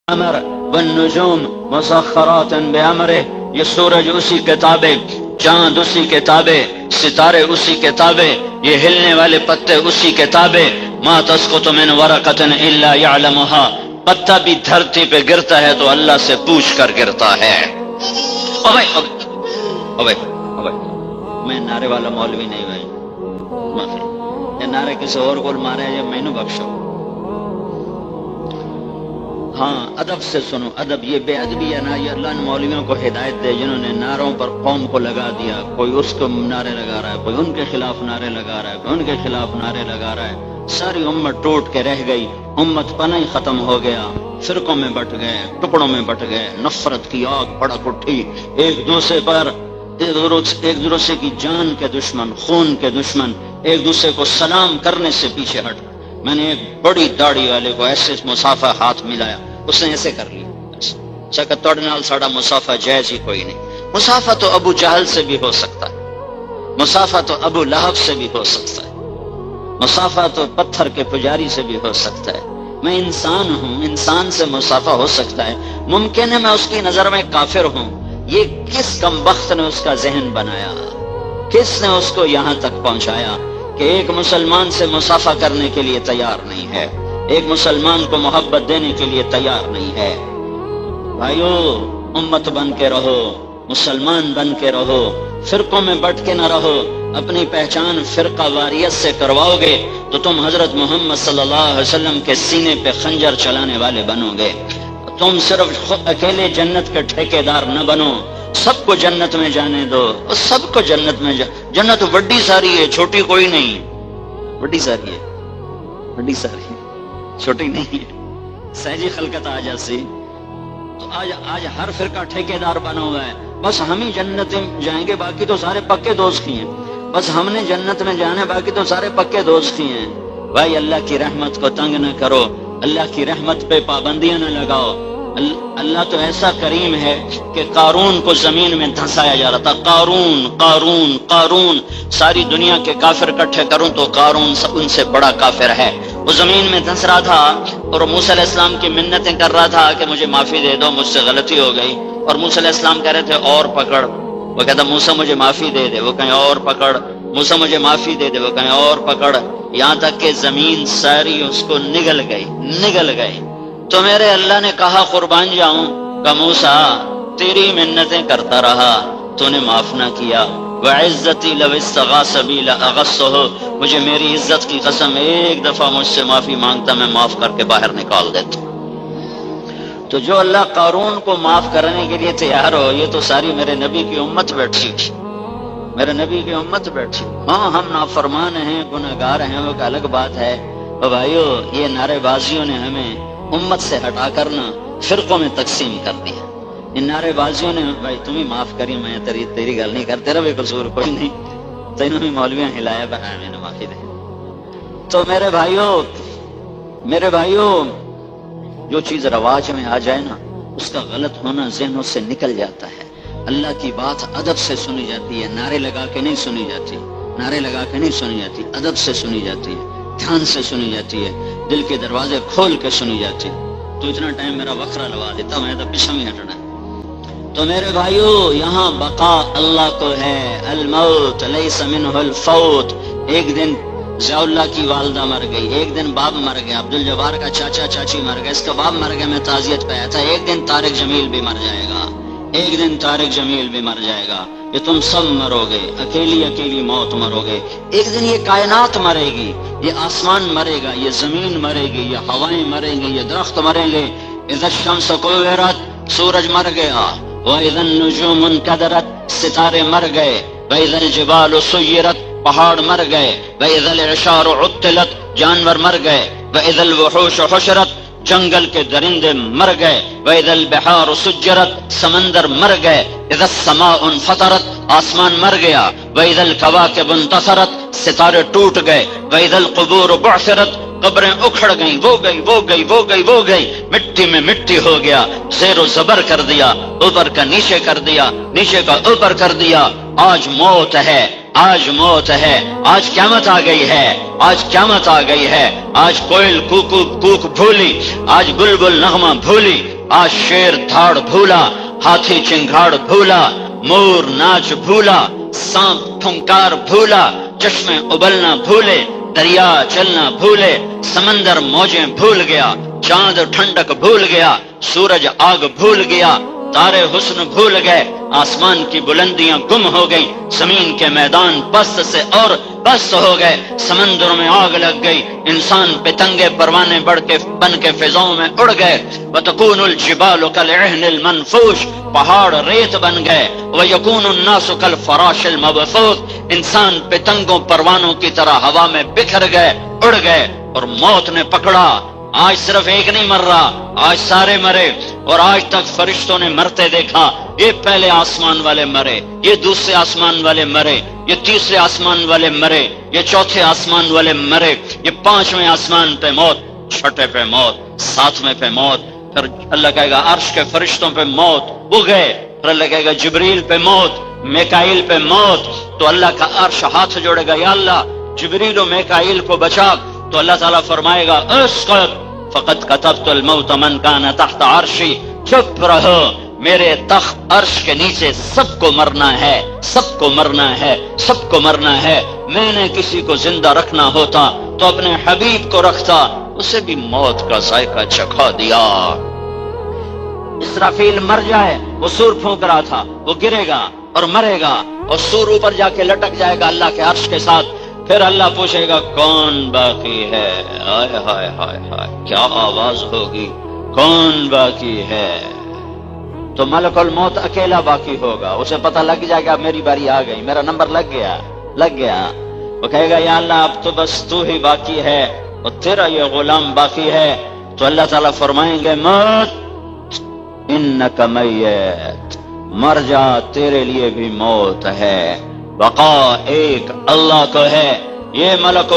امر والنجوم مسخرات بامرہ، یہ سورج اسی کے تابع، چاند اسی کے تابع، ستارے اسی کے تابع، یہ ہلنے والے پتے اسی کے تابع۔ ما تسقط من ورقۃ الا یعلمها، پتا بھی دھرتی پہ گرتا ہے تو اللہ سے پوچھ کر گرتا ہے۔ میں نعرے والا مولوی نہیں بھائی، معافی، یہ نعرے کسی اور کو مارے یا میں نے بخشو۔ ہاں ادب سے سنو، ادب، یہ بے ادبی ہے نا، یہ اللہ نے مولویوں کو ہدایت دے جنہوں نے نعروں پر قوم کو لگا دیا، کوئی اس کو نعرے لگا رہا ہے، کوئی ان کے خلاف نعرے لگا رہا ہے، کوئی ان کے خلاف نعرے لگا رہا ہے، ساری امت ٹوٹ کے رہ گئی، امت پناہ ہی ختم ہو گیا، فرقوں میں بٹ گئے، ٹکڑوں میں بٹ گئے، نفرت کی آگ بھڑک اٹھی، ایک دوسرے پر، ایک دوسرے کی جان کے دشمن، خون کے دشمن، ایک دوسرے کو سلام کرنے سے پیچھے ہٹ۔ میں نے ایک بڑی داڑھی والے کو ایسے مسافہ ہاتھ ملایا، اس نے ایسے کر لیا، توڑ نال ساڑا مسافہ جائز ہی کوئی نہیں۔ مسافہ تو ابو جہل سے بھی ہو سکتا ہے، مسافہ تو ابو لہب سے بھی ہو سکتا ہے، مسافہ تو پتھر کے پجاری سے بھی ہو سکتا ہے۔ میں انسان ہوں، انسان سے مسافہ ہو سکتا ہے، ممکن ہے میں اس کی نظر میں کافر ہوں۔ یہ کس کمبخت نے اس کا ذہن بنایا، کس نے اس کو یہاں تک پہنچایا کہ ایک مسلمان سے مسافہ کرنے کے لیے تیار نہیں ہے، ایک مسلمان کو محبت دینے کے لیے تیار نہیں ہے۔ بھائیو، امت بن کے رہو، مسلمان بن کے رہو، فرقوں میں بٹ کے نہ رہو۔ اپنی پہچان فرقہ واریت سے کرواؤ گے تو تم حضرت محمد صلی اللہ علیہ وسلم کے سینے پہ خنجر چلانے والے بنو گے۔ تم صرف اکیلے جنت کے ٹھیکیدار نہ بنو، سب کو جنت میں جانے دو، سب کو جنت میں جنت بڑی ساری ہے، چھوٹی کوئی نہیں، بڑی ساری ہے، بڑی ساری ہے، چھوٹی نہیں ہے۔ سہجی خلقت آ جاسی تو آج ہر فرقہ ٹھیکیدار بنا ہوا ہے، بس ہم ہی جنت میں جائیں گے، باقی تو سارے پکے دوست ہی ہیں، بس ہم نے جنت میں جانا ہے، باقی تو سارے پکے دوست ہی ہیں۔ بھائی اللہ کی رحمت کو تنگ نہ کرو، اللہ کی رحمت پہ پابندیاں نہ لگاؤ۔ اللہ تو ایسا کریم ہے کہ قارون کو زمین میں دھنسایا جا رہا تھا، قارون قارون قارون، ساری دنیا کے کافر اکٹھے کروں تو قارون ان سے بڑا کافر ہے۔ وہ زمین میں دھنس رہا تھا اور موسیٰ علیہ السلام کی منتیں کر رہا تھا کہ مجھے معافی دے دو، مجھ سے غلطی ہو گئی، اور موسیٰ علیہ السلام کہہ رہے تھے اور پکڑ، وہ کہتا موسیٰ مجھے معافی دے دے، وہ کہیں اور پکڑ، موسیٰ مجھے معافی دے دے، وہ کہیں اور پکڑ، یہاں تک کہ زمین ساری اس کو نگل گئی۔ تو میرے اللہ نے کہا قربان جاؤں کہ موسیٰ تیری منتیں کرتا رہا، تو نے معاف نہ کیا، وعزتی لو استغاث بی لاغصہ، مجھے میری عزت کی قسم ایک دفعہ مجھ سے معافی مانگتا، میں معاف کر کے باہر نکال دیتا۔ تو جو اللہ قارون کو معاف کرنے کے لیے تیار ہو، یہ تو ساری میرے نبی کی امت بیٹھی، میرے نبی کی امت بیٹھی۔ ہاں ہم نافرمان ہیں، گناہگار ہیں، وہ ایک الگ بات ہے۔ اور بھائیو، یہ نعرے بازیوں نے ہمیں امت سے ہٹا کر نا فرقوں میں تقسیم کر دیا۔ ان نعرے بازیوں نے، بھائی تمہیں معاف کری، میں تیری گل نہیں کرتے، تیرا بھی قصور کوئی نہیں، تینوں بھی مولویاں ہلایا بنایا، میں نے معافی دے۔ تو میرے بھائیو، جو چیز رواج میں آ جائے نا، اس کا غلط ہونا ذہنوں سے نکل جاتا ہے۔ اللہ کی بات ادب سے سنی جاتی ہے، نعرے لگا کے نہیں سنی جاتی، نعرے لگا کے نہیں سنی جاتی، ادب سے سنی جاتی ہے، دھیان سے سنی جاتی ہے، دل کے دروازے کھول کے سنی جاتی ہے۔ تو اتنا ٹائم میرا وقرہ لگا دیتا، میں تو پیچھے ہی ہٹنا ہے۔ تو میرے بھائیو، یہاں بقا اللہ کو ہے، الموت لیس منہ الفوت۔ ایک دن ضیاء اللہ کی والدہ مر گئی، ایک دن باپ مر گیا، عبدالجبار کا چاچا چاچی مر گئے، اس کا باپ مر گیا، میں تعزیت پہ آیا تھا۔ ایک دن طارق جمیل بھی مر جائے گا، ایک دن طارق جمیل بھی مر جائے گا، یہ تم سب مرو گے، اکیلی موت مرو گے۔ ایک دن یہ کائنات مرے گی، یہ آسمان مرے گا، یہ زمین مرے گی، یہ ہوائیں مریں گی، یہ درخت مریں گے۔ اذا الشمس کورت، سورج مر گیا، وَإِذَا النُّجُومُ انْكَدَرَتْ، ستارے مر گئے، وَإِذَا الْجِبَالُ سُيِّرَتْ، پہاڑ مر گئے، وَإِذَا الْعِشَارُ عُطِّلَتْ، جانور مر گئے، وَإِذَا الْوُحُوشُ حُشِرَتْ، جنگل کے درندے مر گئے، وَإِذَا الْبِحَارُ سُجِّرَتْ، سمندر مر گئے، اِذَا السَّمَاءُ انْفَطَرَتْ، آسمان مر گیا، وَإِذَا الْكَوَاكِبُ انْتَثَرَتْ، ستارے ٹوٹ گئے، وَإِذَا الْقُبُورُ بُعْثِرَتْ، قبریں اکھڑ گئیں، وہ گئی، مٹی میں مٹی ہو گیا، زیر و زبر کر دیا، اوپر کا نیچے کر دیا، نیچے کا اوپر کر دیا۔ آج موت ہے، آج موت ہے، آج قیامت آ گئی ہے، آج قیامت آ گئی ہے، آج کوئل کوک بھولی، آج بلبل نغمہ بھولی، آج شیر دھاڑ بھولا، ہاتھی چنگھاڑ بھولا، مور ناچ بھولا، سانپ پھنکار بھولا، چشمے ابلنا بھولے، دریا چلنا بھولے، سمندر موجیں بھول گیا، چاند ٹھنڈک بھول گیا، سورج آگ بھول گیا، تارے حسن بھول گئے، آسمان کی بلندیاں گم ہو گئی، زمین کے میدان پست سے اور پست ہو گئے، سمندروں میں آگ لگ گئی، انسان پتنگے پروانے بن کے فضاؤں میں اڑ گئے، وَتَكُونُ الْجِبَالُ كَالْعِهْنِ الْمَنْفُوشِ، پہاڑ ریت بن گئے، وَيَكُونُ النَّاسُ كَالْفَرَاشِ الْمَبْثُوثِ، انسان پتنگوں پروانوں کی طرح ہوا میں بکھر گئے، اڑ گئے، اور موت نے پکڑا۔ آج صرف ایک نہیں مر رہا، آج سارے مرے، اور آج تک فرشتوں نے مرتے دیکھا۔ یہ پہلے آسمان والے مرے، یہ دوسرے آسمان والے مرے، یہ تیسرے آسمان والے مرے، یہ چوتھے آسمان والے مرے، یہ پانچویں آسمان پہ موت، چھٹے پہ موت، ساتویں پہ موت، پھر اللہ کہے گا عرش کے فرشتوں پہ موت، وہ گئے، پھر اللہ کہے گا جبریل پہ موت، میکائیل پہ موت، تو اللہ کا عرش ہاتھ جوڑے گا، یا اللہ جبریل و میکائیل کو بچا، تو اللہ تعالیٰ فرمائے گا اسقط فقد كتبت الموت من كان تحت عرشی، چپ رہو، میرے تخت عرش کے نیچے سب کو مرنا ہے، سب کو مرنا ہے، سب کو مرنا ہے۔ میں نے کسی کو زندہ رکھنا ہوتا تو اپنے حبیب کو رکھتا، اسے بھی موت کا ذائقہ چکھا دیا۔ اسرافیل مر جائے، وہ سور پھونک رہا تھا، وہ گرے گا اور مرے گا، اور سور اوپر جا کے لٹک جائے گا اللہ کے عرش کے ساتھ، پھر اللہ پوچھے گا کون باقی ہے؟ ہائے ہائے ہائے ہائے، کیا آواز ہوگی، کون باقی ہے؟ تو ملک الموت اکیلا باقی ہوگا، اسے پتہ لگ جائے گا میری باری آ گئی، میرا نمبر لگ گیا۔ وہ کہے گا یا اللہ اب تو بس تو ہی باقی ہے اور تیرا یہ غلام باقی ہے، تو اللہ تعالیٰ فرمائیں گے موت انک میت، مر جا، تیرے لیے بھی موت ہے، بقا ایک اللہ کو ہے۔ یہ ملک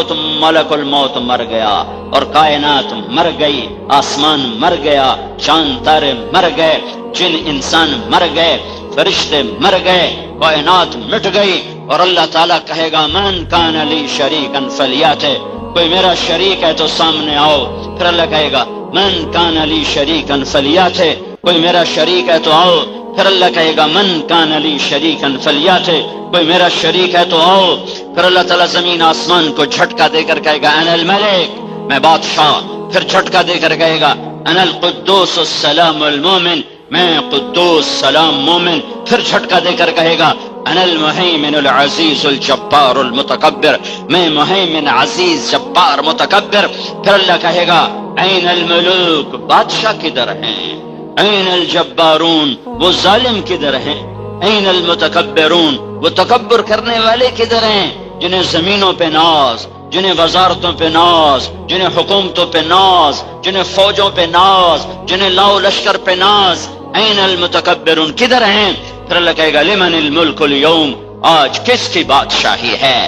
الموت مر گیا، اور کائنات مر گئی، آسمان مر گیا، چاند تارے مر گئے، جن انسان مر گئے، فرشتے مر گئے، کائنات مٹ گئی، اور اللہ تعالیٰ کہے گا من کان لی شریکا فلیات، کوئی میرا شریک ہے تو سامنے آؤ، پھر اللہ کہے گا من کان لی شریکا فلیات، کوئی میرا شریک ہے تو آؤ، پھر اللہ کہے گا من کان لی شریکا فلیات، کوئی میرا شریک ہے تو آؤ، پھر اللہ تعالیٰ زمین آسمان کو جھٹکا دے کر کہے گا انا الملک، میں بادشاہ، پھر جھٹکا دے کر کہے گا انا القدوس السلام المومن، میں قدوس سلام مومن، پھر جھٹکا دے کر کہے گا انا المہیمن العزیز الجبار المتکبر، میں مہیمن عزیز جبار متکبر، پھر اللہ کہے گا این الملوک، بادشاہ کدھر ہیں؟ این الجبارون، وہ ظالم کدھر ہیں؟ این المتکبرون، وہ تکبر کرنے والے کدھر ہیں؟ جنہیں زمینوں پہ ناز، جنہیں وزارتوں پہ ناز، جنہیں حکومتوں پہ ناز، جنہیں فوجوں پہ ناز، جنہیں لاؤ لشکر پہ ناز، این المتکبرون، کدھر ہیں؟ پھر اللہ کہے گا لمن الملک اليوم، آج کس کی بادشاہی ہے؟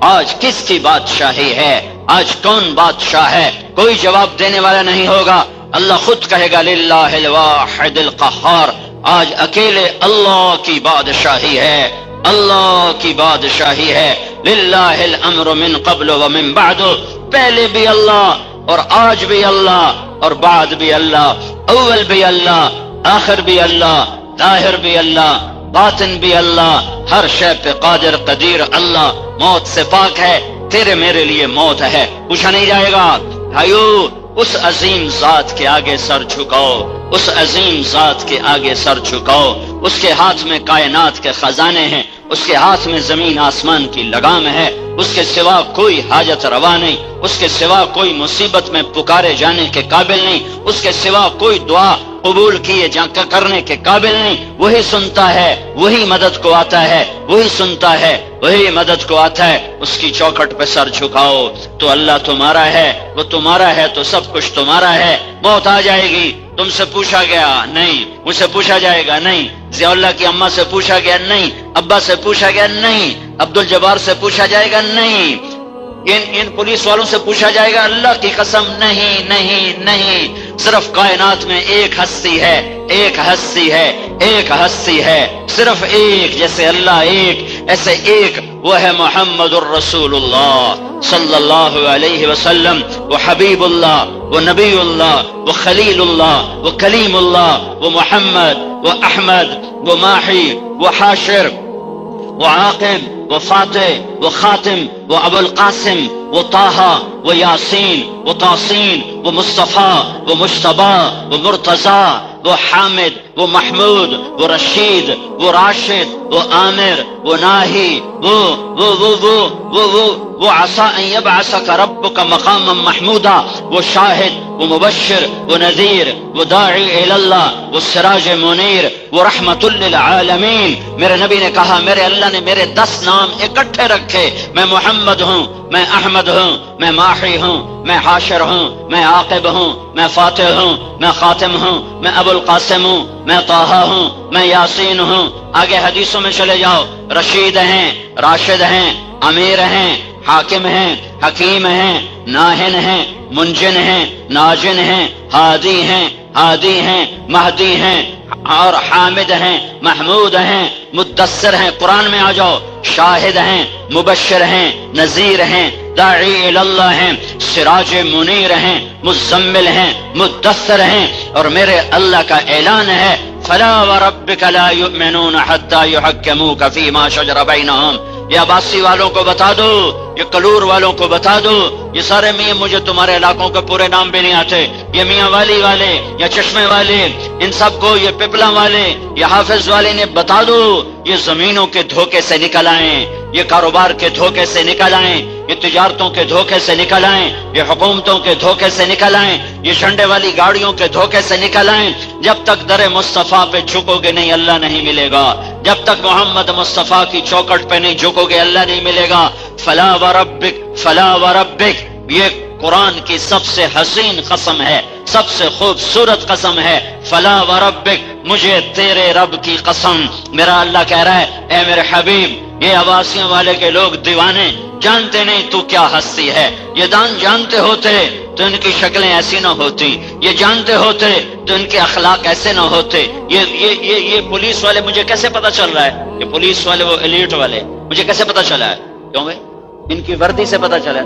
آج کس کی بادشاہی ہے؟ آج کون بادشاہ ہے؟ کوئی جواب دینے والا نہیں ہوگا، اللہ خود کہے گا للہ الواحد القہار، آج اکیلے اللہ کی بادشاہی ہے، اللہ کی بادشاہی ہے، للہ الامر من قبل ومن بعد، پہلے بھی اللہ اور آج بھی اللہ اور بعد بھی اللہ، اول بھی اللہ، آخر بھی اللہ، ظاہر بھی اللہ، باطن بھی اللہ، ہر شے پہ قادر قدیر اللہ، موت سے پاک ہے، تیرے میرے لیے موت ہے، پوچھا نہیں جائے گا۔ بھائیو اس عظیم ذات کے آگے سر جھکاؤ، اس عظیم ذات کے آگے سر جھکاؤ، اس کے ہاتھ میں کائنات کے خزانے ہیں، اس کے ہاتھ میں زمین آسمان کی لگام ہے، اس کے سوا کوئی حاجت روا نہیں، اس کے سوا کوئی مصیبت میں پکارے جانے کے قابل نہیں، اس کے سوا کوئی دعا قبول کیے کرنے کے قابل نہیں، وہی سنتا ہے، وہی مدد کو آتا ہے، وہی سنتا ہے، وہی مدد کو آتا ہے، اس کی چوکھٹ پہ سر جھکاؤ تو اللہ تمہارا ہے، وہ تمہارا ہے تو سب کچھ تمہارا ہے۔ موت آ جائے گی، تم سے پوچھا گیا نہیں، مجھ سے پوچھا جائے گا نہیں، ضیاء اللہ کی اماں سے پوچھا گیا نہیں، ابا سے پوچھا گیا نہیں، عبد الجبار سے پوچھا جائے گا نہیں، ان پولیس والوں سے پوچھا جائے گا، اللہ کی قسم نہیں نہیں نہیں، صرف کائنات میں ایک ہستی ہے، ایک ہستی ہے، ایک ہستی ہے، صرف ایک، جیسے اللہ ایک ایسے ایک، وہ ہے محمد الرسول اللہ صلی اللہ علیہ وسلم، وہ حبیب اللہ، وہ نبی اللہ، وہ خلیل اللہ، وہ کلیم اللہ، وہ محمد، وہ احمد، وہ ماحی، وہ حاشر، وہ عاقب، وہ فاتح، وہ خاتم، وہ ابو القاسم، وہ طہ، وہ یاسین، وہ توسین، وہ مصطفیٰ، وہ مجتبیٰ، وہ مرتضیٰ، وہ حامد، وہ محمود، وہ رشید، وہ راشد، وہ عامر، وہ ناہی، وہ عسى ان يبعثك ربك مقاما محمودا، وہ شاہد، وہ مبشر، وہ نذیر، وہ داعی الی اللہ، وہ سراج منیر، وہ رحمت للعالمین۔ میرے نبی نے کہا میرے اللہ نے میرے 10 نام اکٹھے رکھے، میں محمد ہوں، میں احمد ہوں، میں ماحی ہوں، میں حاشر ہوں، میں عاقب ہوں، میں فاتح ہوں، میں خاتم ہوں، میں ابو القاسم ہوں، میں طہ ہوں، میں یاسین ہوں۔ آگے حدیثوں میں چلے جاؤ، رشید ہیں، راشد ہیں، امیر ہیں، حاکم ہیں، حکیم ہیں، ناہن ہیں، منجن ہیں، ناجن ہیں، ہادی ہیں، مہدی ہیں، اور حامد ہیں، محمود ہیں، مدثر ہیں۔ قرآن میں آ جاؤ، شاہد ہیں، مبشر ہیں، نذیر ہیں، داعی الی اللہ ہیں، سراج منیر ہیں، مزمل ہیں، مدثر ہیں۔ اور میرے اللہ کا اعلان ہے فلا وربک لا یؤمنون حتی یحکموک فیما شجر بینہم۔ یہ عباسی والوں کو بتا دو، یہ کلور والوں کو بتا دو، یہ سارے میاں، مجھے تمہارے علاقوں کے پورے نام بھی نہیں آتے، یہ میاں والی والے یا چشمے والے، ان سب کو، یہ پپلا والے، یہ حافظ والے نے بتا دو، یہ زمینوں کے دھوکے سے نکل آئیں، یہ کاروبار کے دھوکے سے نکل آئیں، یہ تجارتوں کے دھوکے سے نکل آئیں، یہ حکومتوں کے دھوکے سے نکل آئیں، یہ جھنڈے والی گاڑیوں کے دھوکے سے نکل آئیں۔ جب تک در مصطفیٰ پہ جھکو گے نہیں، اللہ نہیں ملے گا۔ جب تک محمد مصطفیٰ کی چوکٹ پہ نہیں جھکو گے، اللہ نہیں ملے گا۔ فلا وربک، فلا وربک، یہ قرآن کی سب سے حسین قسم ہے، سب سے خوبصورت قسم ہے۔ فلا وربک، مجھے تیرے رب کی قسم۔ میرا اللہ کہہ رہا ہے اے میرے حبیب، یہ عباسیوں والے کے لوگ دیوانے جانتے نہیں تو کیا ہستی ہے، یہ دان جانتے ہوتے تو ان کی شکلیں ایسی نہ ہوتی، یہ جانتے ہوتے تو ان کے اخلاق ایسے نہ ہوتے۔ یہ پولیس والے مجھے کیسے پتا چل رہا ہے، یہ پولیس والے، وہ ایلیٹ والے، مجھے کیسے پتا چلا ہے؟ کیوں بھائی؟ ان کی وردی سے پتا چلا ہے،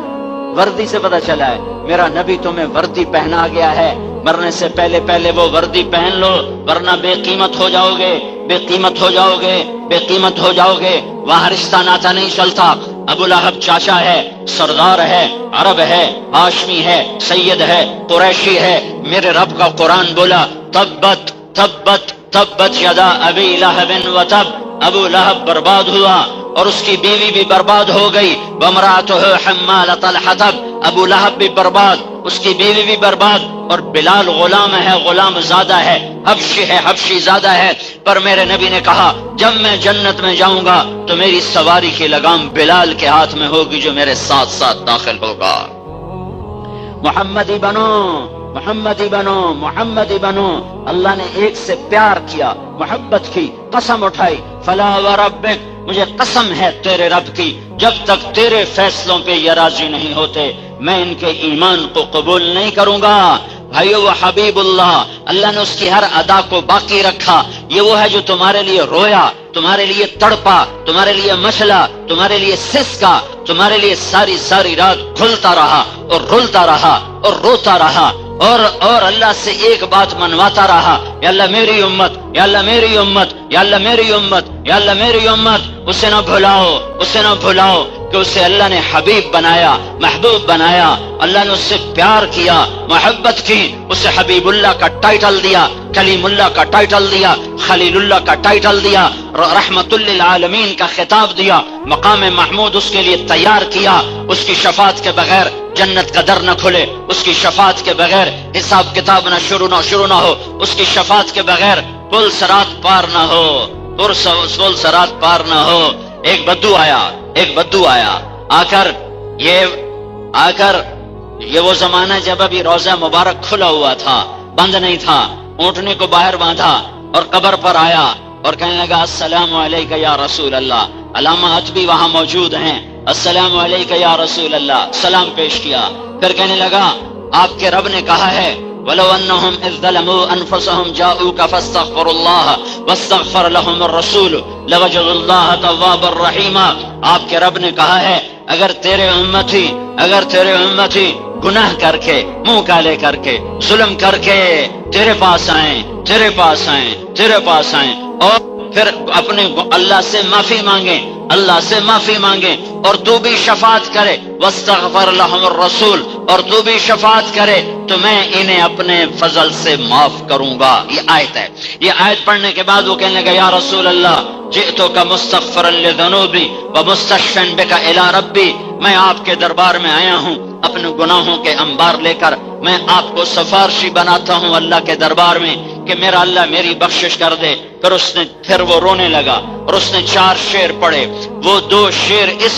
وردی سے پتا چلا ہے۔ میرا نبی تمہیں وردی پہنا گیا ہے، مرنے سے پہلے وہ وردی پہن لو، ورنہ بے قیمت ہو جاؤ گے، بے قیمت ہو جاؤ گے، بے قیمت ہو جاؤ گے۔ وہاں رشتہ ناتا نہیں چلتا۔ ابو لہب چاچا ہے، سردار ہے، عرب ہے، ہاشمی ہے، سید ہے، قریشی ہے۔ میرے رب کا قرآن بولا تبت تبت تبت یدا ابی لہب وتب، ابو لہب برباد ہوا اور اس کی بیوی بھی برباد ہو گئی۔ وامرأتہ حمالۃ الحطب، ابو لہب بھی برباد، اس کی بیوی بھی برباد، اور بلال غلام ہے، غلام زادہ ہے، حبشی ہے، حبشی زادہ ہے۔ پر میرے نبی نے کہا جب میں جنت میں جاؤں گا تو میری سواری کی لگام بلال کے ہاتھ میں ہوگی جو میرے ساتھ ساتھ داخل ہوگا۔ محمدی بنو، محمدی بنو، محمدی بنو۔ اللہ نے ایک سے پیار کیا، محبت کی، قسم اٹھائی۔ فلا وربک، مجھے قسم ہے تیرے رب کی، جب تک تیرے فیصلوں پہ یہ راضی نہیں ہوتے میں ان کے ایمان کو قبول نہیں کروں گا۔ بھائیو، وہ حبیب اللہ نے اس کی ہر ادا کو باقی رکھا۔ یہ وہ ہے جو تمہارے لیے رویا، تمہارے لیے تڑپا، تمہارے لیے مچلا، تمہارے لیے سسکا، تمہارے لیے ساری ساری رات کھلتا رہا اور رلتا رہا اور روتا رہا، اور اللہ سے ایک بات منواتا رہا، یا اللہ میری امت، یا اللہ میری امت، یا اللہ میری امت، یا اللہ میری امت۔ اسے نہ بھلاؤ، اسے نہ بھلاؤ کہ اسے اللہ نے حبیب بنایا، محبوب بنایا، اللہ نے اس سے پیار کیا، محبت کی، اسے حبیب اللہ کا ٹائٹل دیا، کلیم اللہ کا ٹائٹل دیا، خلیل اللہ کا ٹائٹل دیا، رحمت للعالمین کا خطاب دیا، مقام محمود اس کے لیے تیار کیا۔ اس کی شفاعت کے بغیر جنت کا در نہ کھلے، اس کی شفاعت کے بغیر حساب کتاب نہ شروع نہ ہو، اس کی شفاعت کے بغیر پل صراط پار نہ ہو، پل صراط پار نہ ہو۔ ایک بدو آیا آ کر یہ وہ زمانہ جب ابھی روضہ مبارک کھلا ہوا تھا، بند نہیں تھا، اونٹنے کو باہر باندھا اور قبر پر آیا اور کہنے لگا السلام علیکہ یا رسول اللہ۔ علامات بھی وہاں موجود ہیں، السلام علیکہ یا رسول اللہ، سلام پیش کیا۔ پھر کہنے لگا آپ کے رب نے کہا ہے وَلَوْ أَنَّهُمْ إِذْ ظَلَمُوا أَنفُسَهُمْ جَاءُوكَ فَاسْتَغْفَرُوا اللَّهَ وَاسْتَغْفَرَ لَهُمُ الرَّسُولُ لَوَجَدُوا اللَّهَ تَوَّابًا رَحِيمًا۔ آپ کے رب نے کہا ہے اگر تیرے امتی گناہ کر کے، منہ کالے کر کے، ظلم کر کے تیرے پاس آئیں، تیرے پاس آئیں، تیرے پاس آئیں، اور پھر اپنے اللہ سے معافی مانگیں، اللہ سے معافی مانگیں، اور تو بھی شفاعت کرے، واستغفر لهم الرسول، اور تو بھی شفاعت کرے تو میں انہیں اپنے فضل سے معاف کروں گا۔ یہ آیت ہے۔ یہ آیت پڑھنے کے بعد وہ کہنے لگا یا رسول اللہ جئتک مستغفرا لذنوبی ومستشفعا بک الی ربی، میں آپ کے دربار میں آیا ہوں اپنے گناہوں کے انبار لے کر، میں آپ کو سفارشی بناتا ہوں اللہ کے دربار میں کہ میرا اللہ میری بخشش کر دے۔ پھر وہ رونے لگا اور اس نے 4 شعر پڑھے۔ وہ 2 شعر اس